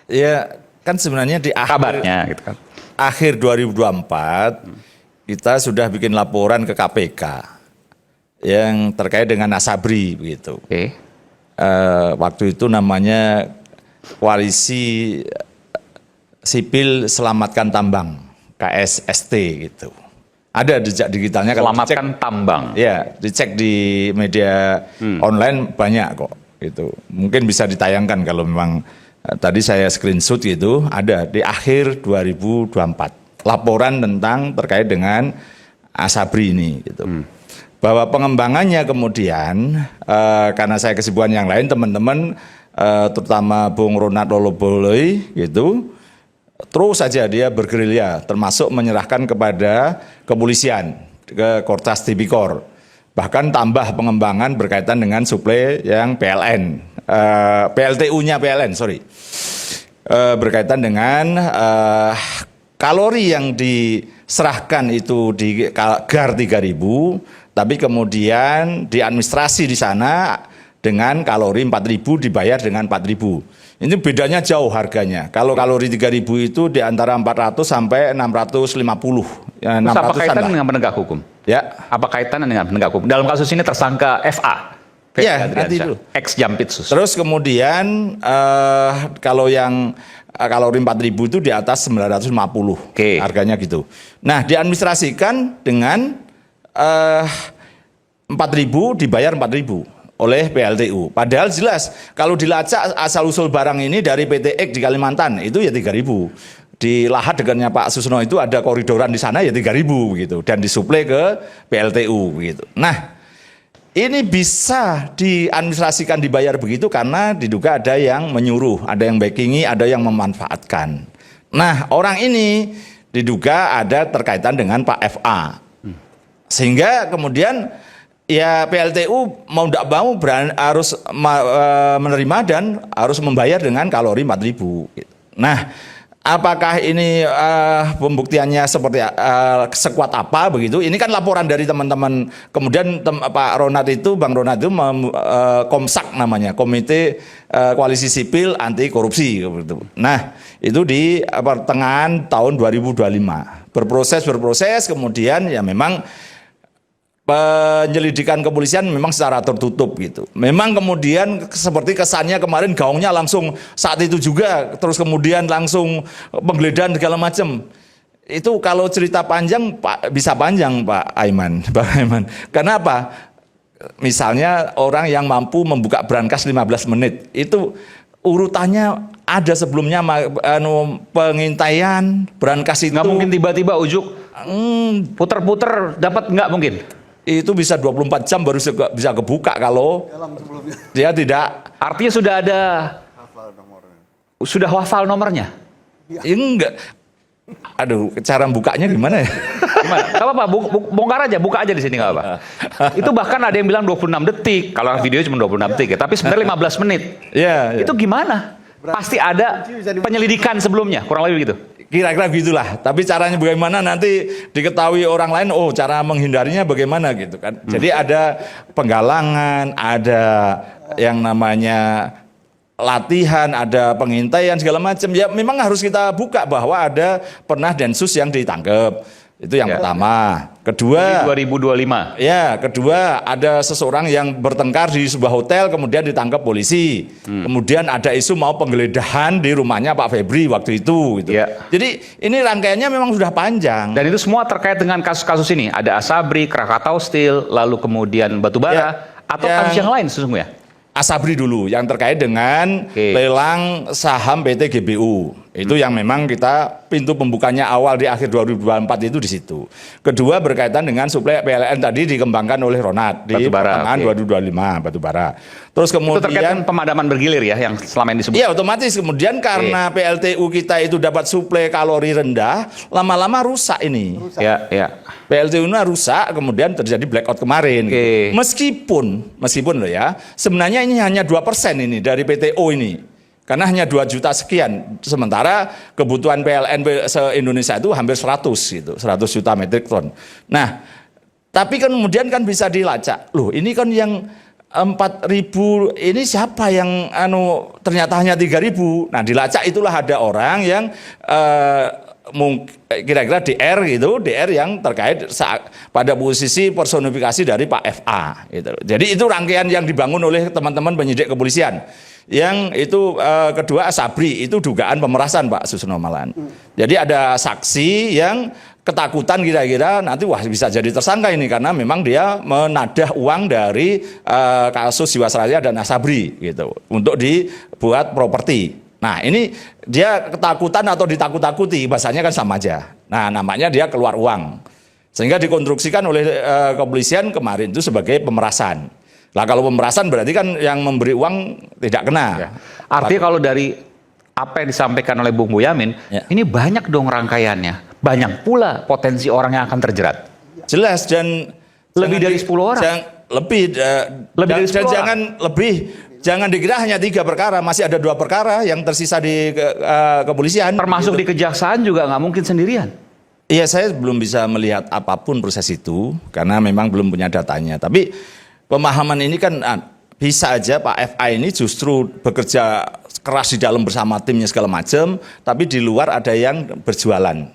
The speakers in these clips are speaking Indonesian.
Ya, kan sebenarnya di Kabarnya gitu kan. akhir 2024 kita sudah bikin laporan ke KPK yang terkait dengan Asabri begitu. Oke. Waktu itu namanya Koalisi Sipil Selamatkan Tambang, KSST gitu. Ada jejak digitalnya kalau Selamatkan tambang. ya, dicek di media online banyak kok gitu. Mungkin bisa ditayangkan kalau memang tadi saya screenshot gitu, ada di akhir 2024. Laporan tentang terkait dengan Asabri ini gitu. Bahwa pengembangannya kemudian karena saya kesibukan yang lain, teman-teman terutama Bung Ronald Loloboloi gitu, terus saja dia bergerilya, termasuk menyerahkan kepada kepolisian, ke Kortas Tipikor. Bahkan tambah pengembangan berkaitan dengan suplai yang PLN, PLTU-nya PLN, sorry. Berkaitan dengan kalori yang diserahkan itu di GAR 3000, tapi kemudian diadministrasi di sana dengan kalori 4000 dibayar dengan 4000. Ini bedanya jauh harganya. Kalau kalori 3000 itu di antara 400 sampai 650. Ya, Terus apa kaitannya dengan penegak hukum? Ya. Apa kaitannya dengan penegak hukum? Dalam kasus ini tersangka FA. Ya, nanti dulu. Ex Jampitsus. Terus kemudian kalau yang kalori 4000 itu di atas 950. Oke. Harganya gitu. Nah, diadministrasikan dengan 4.000 dibayar 4.000 oleh PLTU. Padahal jelas kalau dilacak asal-usul barang ini dari PT X di Kalimantan itu ya 3.000. Di lahat dekatnya Pak Susno itu ada koridoran di sana ya 3.000 gitu dan disuplai ke PLTU gitu. Nah, ini bisa diadministrasikan dibayar begitu karena diduga ada yang menyuruh, ada yang backingi, ada yang memanfaatkan. Nah, orang ini diduga ada terkaitan dengan Pak FA. Sehingga kemudian ya PLTU mau tidak mau harus menerima dan harus membayar dengan kalori 4.000. Nah, apakah ini pembuktiannya seperti sekuat apa begitu? Ini kan laporan dari teman-teman. Kemudian Pak Ronald itu, Bang Ronald itu Komsak namanya, Komite Koalisi Sipil Anti Korupsi. Gitu. Nah, itu di pertengahan tahun 2025 berproses, kemudian ya memang penyelidikan kepolisian memang secara tertutup gitu. Memang kemudian seperti kesannya kemarin gaungnya langsung saat itu juga, terus kemudian langsung penggeledahan segala macam. Itu kalau cerita panjang Pak, bisa panjang Pak Aiman, Pak Aiman. Kenapa? Misalnya orang yang mampu membuka brankas 15 menit, itu urutannya ada sebelumnya pengintaian brankas itu. Nggak mungkin tiba-tiba ujuk puter-puter dapat, nggak mungkin. Itu bisa 24 jam baru bisa kebuka kalau dia tidak. Artinya sudah ada sudah hafal nomornya. Ya, enggak. Aduh, cara bukanya gimana ya? Gimana? Gak apa-apa, bongkar aja, buka aja di sini nggak apa. Itu bahkan ada yang bilang 26 detik. Kalau video cuma 26 detik ya, tapi sebenarnya 15 menit. Ya, itu gimana? Pasti ada penyelidikan sebelumnya, kurang lebih gitu. Kira-kira gitulah. Tapi caranya bagaimana nanti diketahui orang lain, oh cara menghindarinya bagaimana gitu kan. Jadi ada penggalangan, ada yang namanya latihan, ada pengintaian segala macam. Ya memang harus kita buka bahwa ada pernah Densus yang ditangkap. Itu yang pertama. Kedua, 2025. Ya, kedua ada seseorang yang bertengkar di sebuah hotel kemudian ditangkap polisi. Kemudian ada isu mau penggeledahan di rumahnya Pak Febri waktu itu gitu. Jadi ini rangkaiannya memang sudah panjang. Dan itu semua terkait dengan kasus-kasus ini. Ada Asabri, Krakatau Steel, lalu kemudian Batubara atau kasus yang lain sesungguhnya. Asabri dulu yang terkait dengan lelang saham PT GBU. Itu yang memang kita pintu pembukanya awal di akhir 2024 itu di situ. Kedua berkaitan dengan suplai PLN tadi dikembangkan oleh Ronald di pertengahan 2025 Batubara. Terus kemudian itu terkait dengan pemadaman bergilir ya yang selama ini disebut. Iya, otomatis kemudian karena PLTU kita itu dapat suplai kalori rendah, lama-lama rusak ini. Ya. PLTU-nya rusak, kemudian terjadi blackout kemarin. Gitu. Meskipun loh ya, sebenarnya ini hanya 2% ini dari PTO ini. Karena hanya 2 juta sekian, sementara kebutuhan PLN se-Indonesia itu hampir 100 gitu, 100 juta metrik ton. Nah, tapi kan kemudian kan bisa dilacak. Loh, ini kan yang 4.000 ini siapa yang ternyata hanya 3.000. Nah, dilacak itulah ada orang yang kira-kira DR gitu, DR yang terkait pada posisi personifikasi dari Pak FA gitu. Jadi itu rangkaian yang dibangun oleh teman-teman penyidik kepolisian. Yang itu kedua Sabri, itu dugaan pemerasan Pak Susno Malan. Jadi ada saksi yang ketakutan kira-kira nanti wah bisa jadi tersangka ini karena memang dia menadah uang dari kasus Jiwasraya dan Asabri gitu untuk dibuat properti. Nah, ini dia ketakutan atau ditakut-takuti, bahasanya kan sama aja. Nah, namanya dia keluar uang. Sehingga dikonstruksikan oleh kepolisian kemarin itu sebagai pemerasan. Lah kalau pemerasan berarti kan yang memberi uang tidak kena. Ya. Artinya kalau dari apa yang disampaikan oleh Bung Boyamin, ini banyak dong rangkaiannya. Banyak pula potensi orang yang akan terjerat. Jelas dan lebih dari 10 orang. Lebih dari 10 orang. Jangan dikira hanya 3 perkara, masih ada 2 perkara yang tersisa di kepolisian. Termasuk gitu. di kejaksaan juga nggak mungkin sendirian. Iya, saya belum bisa melihat apapun proses itu karena memang belum punya datanya. Tapi pemahaman ini kan bisa aja Pak FA ini justru bekerja keras di dalam bersama timnya segala macam, tapi di luar ada yang berjualan.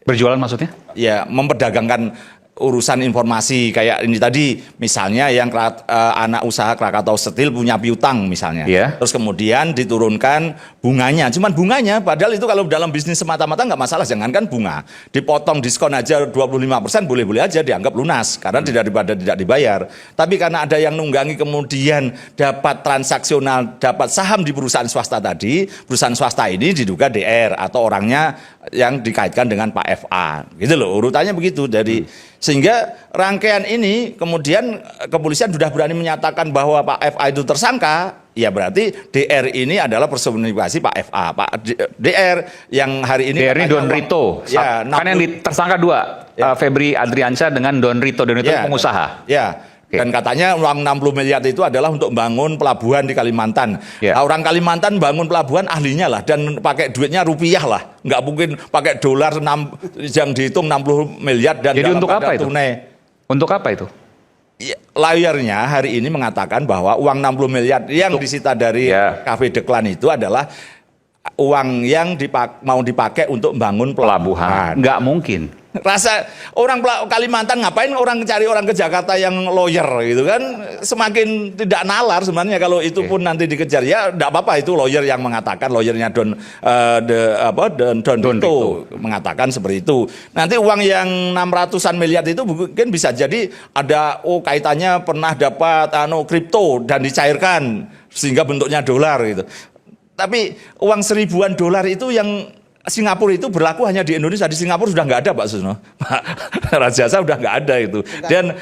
Berjualan maksudnya? Ya, memperdagangkan urusan informasi kayak ini tadi, misalnya yang anak usaha Krakatau Steel punya piutang misalnya, terus kemudian diturunkan bunganya, cuman bunganya, padahal itu kalau dalam bisnis semata-mata nggak masalah, jangankan bunga, dipotong diskon aja 25% boleh-boleh aja dianggap lunas karena daripada tidak dibayar. Tapi karena ada yang nunggangi kemudian dapat transaksional, dapat saham di perusahaan swasta tadi, perusahaan swasta ini diduga DR atau orangnya yang dikaitkan dengan Pak FA, gitu loh, urutannya begitu. Dari sehingga rangkaian ini kemudian kepolisian sudah berani menyatakan bahwa Pak FA itu tersangka, ya berarti DR ini adalah personifikasi Pak FA. Pak DR yang hari ini DR ini Don Rito, ya, kan yang tersangka 2, Febri Adriansyah dengan Don Rito pengusaha. Ya. Dan katanya uang 60 miliar itu adalah untuk bangun pelabuhan di Kalimantan. Nah, orang Kalimantan bangun pelabuhan ahlinya lah dan pakai duitnya rupiah lah. Nggak mungkin pakai dolar yang dihitung 60 miliar dan jadi untuk apa itu? Tunai. Untuk apa itu? Lawyernya hari ini mengatakan bahwa uang 60 miliar yang disita dari Cafe Deklan itu adalah uang yang mau dipakai untuk membangun pelabuhan. Nggak mungkin. Rasa orang Kalimantan ngapain orang cari orang ke Jakarta yang lawyer gitu kan, semakin tidak nalar sebenarnya kalau itu pun nanti dikejar. Ya enggak apa-apa, itu lawyer yang mengatakan, lawyernya Don Rito mengatakan seperti itu. Nanti uang yang 600-an miliar itu mungkin bisa jadi ada kaitannya pernah dapat kripto dan dicairkan sehingga bentuknya dolar gitu. Tapi uang $1.000-an itu yang Singapura itu berlaku hanya di Indonesia. Di Singapura sudah nggak ada Pak Susno. Pak Rajasa sudah nggak ada itu. Dan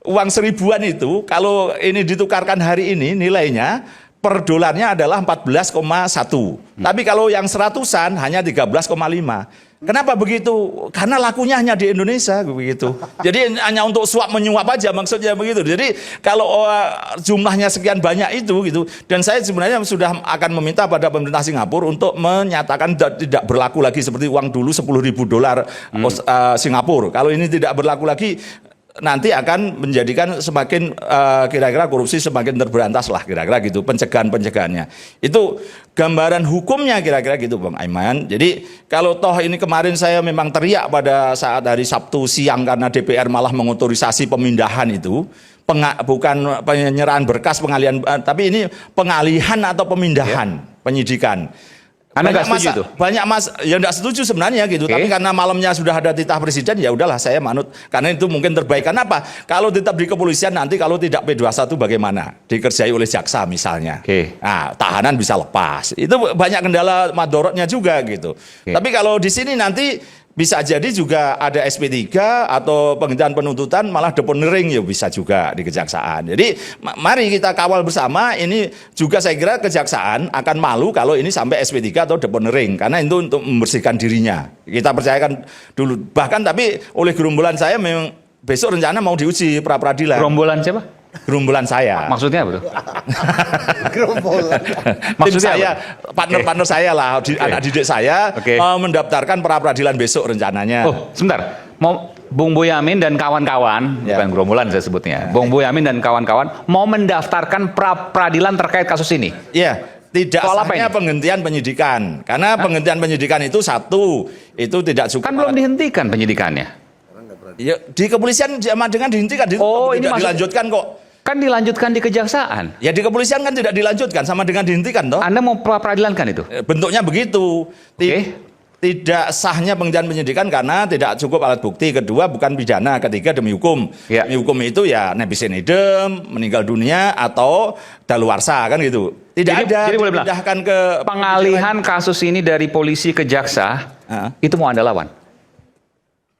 uang 1.000-an itu kalau ini ditukarkan hari ini nilainya per dolarnya adalah 14,1. Tapi kalau yang 100-an hanya 13,5. Kenapa begitu? Karena lakunya hanya di Indonesia begitu. Jadi hanya untuk suap menyuap aja maksudnya begitu. Jadi kalau jumlahnya sekian banyak itu gitu. Dan saya sebenarnya sudah akan meminta pada pemerintah Singapura untuk menyatakan tidak berlaku lagi seperti uang dulu $10.000 Singapura. Kalau ini tidak berlaku lagi, nanti akan menjadikan semakin kira-kira korupsi semakin terberantas lah kira-kira gitu, pencegahannya. Itu gambaran hukumnya kira-kira gitu Bang Aiman. Jadi kalau toh ini kemarin saya memang teriak pada saat hari Sabtu siang karena DPR malah mengotorisasi pemindahan itu, bukan penyerahan berkas pengalihan, tapi ini pengalihan atau pemindahan penyidikan. Anda nggak setuju itu? Ya nggak setuju sebenarnya gitu. Tapi karena malamnya sudah ada titah presiden, ya udahlah saya manut. Karena itu mungkin terbaik. Kenapa? Kalau tetap di kepolisian nanti kalau tidak P21 bagaimana? Dikerjai oleh jaksa misalnya. Nah, tahanan bisa lepas. Itu banyak kendala madorotnya juga gitu. Tapi kalau di sini nanti bisa jadi juga ada SP3 atau penghentian penuntutan malah deponering ya bisa juga di kejaksaan. Jadi mari kita kawal bersama. Ini juga saya kira kejaksaan akan malu kalau ini sampai SP3 atau deponering karena itu untuk membersihkan dirinya. Kita percayakan dulu. Bahkan tapi oleh gerombolan saya memang besok rencana mau diuji pra peradilan. Gerombolan siapa? Gerombolan saya. Maksudnya apa tuh? Gerombolan. Tim saya, partner-partner saya lah, anak didik saya mendaftarkan pra peradilan besok rencananya. Oh, sebentar. Mau Bung Boyamin dan kawan-kawan, Ya. bukan gerombolan saya sebutnya, Bung Boyamin dan kawan-kawan mau mendaftarkan pra-peradilan terkait kasus ini. Iya, tidak Soal apa sahnya ini? penghentian penyidikan. Karena penghentian penyidikan itu satu, itu tidak cukup. Kan belum dihentikan penyidikannya. Ya, di kepolisian sama dengan dihentikan, Oh, ini tidak maksud- dilanjutkan kok. Kan dilanjutkan di kejaksaan. Ya di kepolisian kan tidak dilanjutkan, sama dengan dihentikan toh. Anda mau pra-peradilankan itu? Bentuknya begitu. Oke. Tidak sahnya penghentian penyidikan karena tidak cukup alat bukti. Kedua, bukan pidana. Ketiga, demi hukum. Ya. Demi hukum itu ya nebis in idem, meninggal dunia atau daluarsa kan gitu. Tidak ada jadi boleh bilang, dipindahkan ke pengalihan kasus ini dari polisi ke jaksa, itu mau Anda lawan?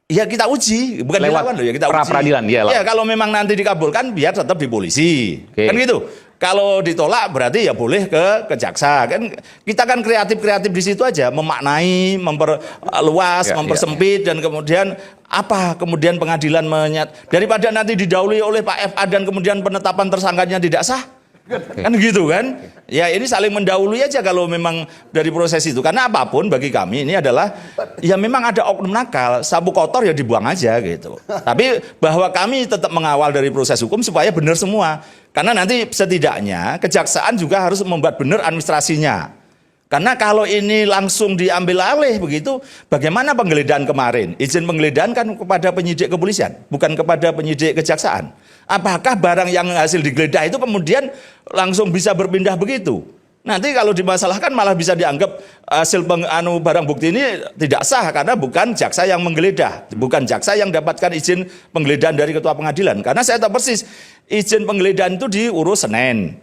Ya kita uji, bukan Lewat dilawan loh ya, kita uji. pra-peradilan, iya lah. Ya kalau memang nanti dikabulkan biar tetap di polisi. Oke. Kan gitu. Kalau ditolak berarti ya boleh ke jaksa. Kan kita kan kreatif-kreatif di situ aja, memaknai, memperluas, Ya, mempersempit dan kemudian apa kemudian pengadilan daripada nanti didahului oleh Pak FA dan kemudian penetapan tersangkanya tidak sah. Kan gitu kan. Ya ini saling mendahului aja kalau memang dari proses itu. Karena apapun bagi kami ini adalah ya memang ada oknum nakal, sabu kotor ya dibuang aja gitu. Tapi bahwa kami tetap mengawal dari proses hukum supaya benar semua. Karena nanti setidaknya kejaksaan juga harus membuat benar administrasinya. Karena kalau ini langsung diambil alih begitu, bagaimana penggeledahan kemarin? Izin penggeledahan kan kepada penyidik kepolisian, bukan kepada penyidik kejaksaan. Apakah barang yang hasil digeledah itu kemudian langsung bisa berpindah begitu? Nanti kalau dimasalahkan malah bisa dianggap hasil barang bukti ini tidak sah karena bukan jaksa yang menggeledah, bukan jaksa yang dapatkan izin penggeledahan dari ketua pengadilan. Karena saya tahu persis izin penggeledahan itu diurus Senin.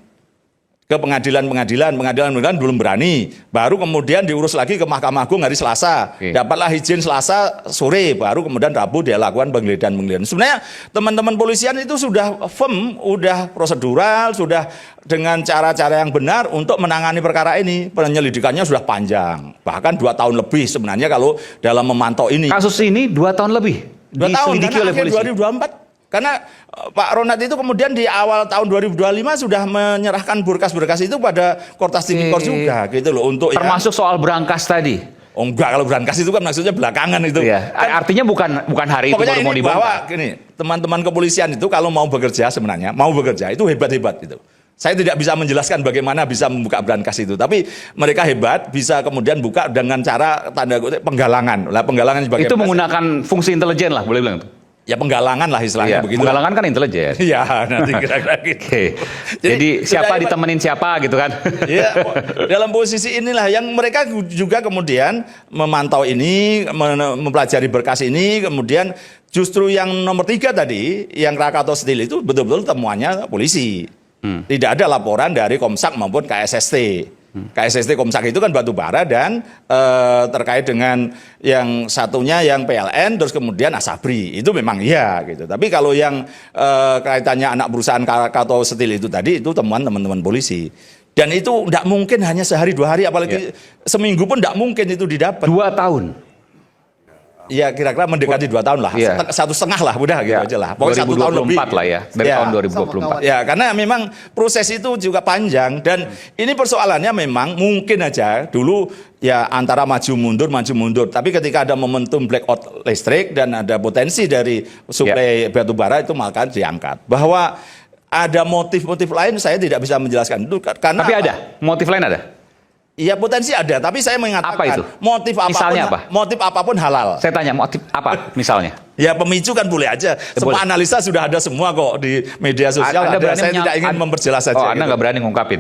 Ke pengadilan belum berani, baru kemudian diurus lagi ke Mahkamah Agung hari Selasa. Oke. Dapatlah izin Selasa sore, baru kemudian Rabu dia lakukan penggeledahan. Sebenarnya teman-teman polisian itu sudah firm, sudah prosedural, sudah dengan cara-cara yang benar untuk menangani perkara ini. Penyelidikannya sudah panjang, bahkan 2 tahun lebih sebenarnya kalau dalam memantau ini. Kasus ini 2 tahun lebih 2 tahun diselidiki karena oleh akhir polisi. 2024. Karena Pak Ronald itu kemudian di awal tahun 2025 sudah menyerahkan berkas-berkas itu pada Kortas Tipikor juga gitu loh untuk Termasuk soal berangkas tadi. Oh enggak, kalau berangkas itu kan maksudnya belakangan itu. Iya. Kan, Artinya bukan hari itu pokoknya baru mau ini bahwa dibongkar. gini, teman-teman kepolisian itu kalau mau bekerja sebenarnya, mau bekerja itu hebat-hebat gitu. Saya tidak bisa menjelaskan bagaimana bisa membuka berangkas itu, tapi mereka hebat bisa kemudian buka dengan cara tanda kutip penggalangan. Lah penggalangan sebagai Itu menggunakan fungsi intelijen lah, boleh bilang itu. ya penggalangan lah istilahnya Iya, begitu. penggalangan kan intelijen. Iya, nanti kira-kira gitu. Oke. Jadi siapa sudah hebat. ditemenin siapa gitu kan? Ya, dalam posisi inilah yang mereka juga kemudian memantau ini, mempelajari berkas ini, kemudian justru yang nomor 3 tadi, yang Krakatau Steel itu betul-betul temuannya polisi. Tidak ada laporan dari Komsak maupun KSST. KSST Komsak itu kan batu bara dan terkait dengan yang satunya yang PLN terus kemudian Asabri itu memang iya gitu. Tapi kalau yang kaitannya anak perusahaan Krakatau Steel itu tadi itu temuan teman-teman polisi. Dan itu tidak mungkin hanya sehari 2 hari apalagi seminggu pun tidak mungkin itu didapat. 2 tahun. Ya kira-kira mendekati 2 tahun lah, Iya. 1,5 lah, udah gitu aja lah. Pokoknya 1 tahun lebih. 2024 lah ya, dari Ya. tahun 2024. Ya, karena memang proses itu juga panjang dan ini persoalannya memang mungkin aja dulu ya antara maju mundur. Tapi ketika ada momentum blackout listrik dan ada potensi dari suplai batu bara itu maka diangkat. Bahwa ada motif-motif lain saya tidak bisa menjelaskan itu karena Tapi apa? ada, motif lain ada. Iya potensi ada, tapi saya mengatakan Apa itu? Misalnya apa? motif apapun halal. Saya tanya motif apa misalnya? Ya pemicu kan boleh aja. Semua boleh. analisa sudah ada semua kok di media sosial. Anda Ada. berani Saya tidak ingin memperjelas saja. Oh, Anda gitu. nggak berani ngungkapin.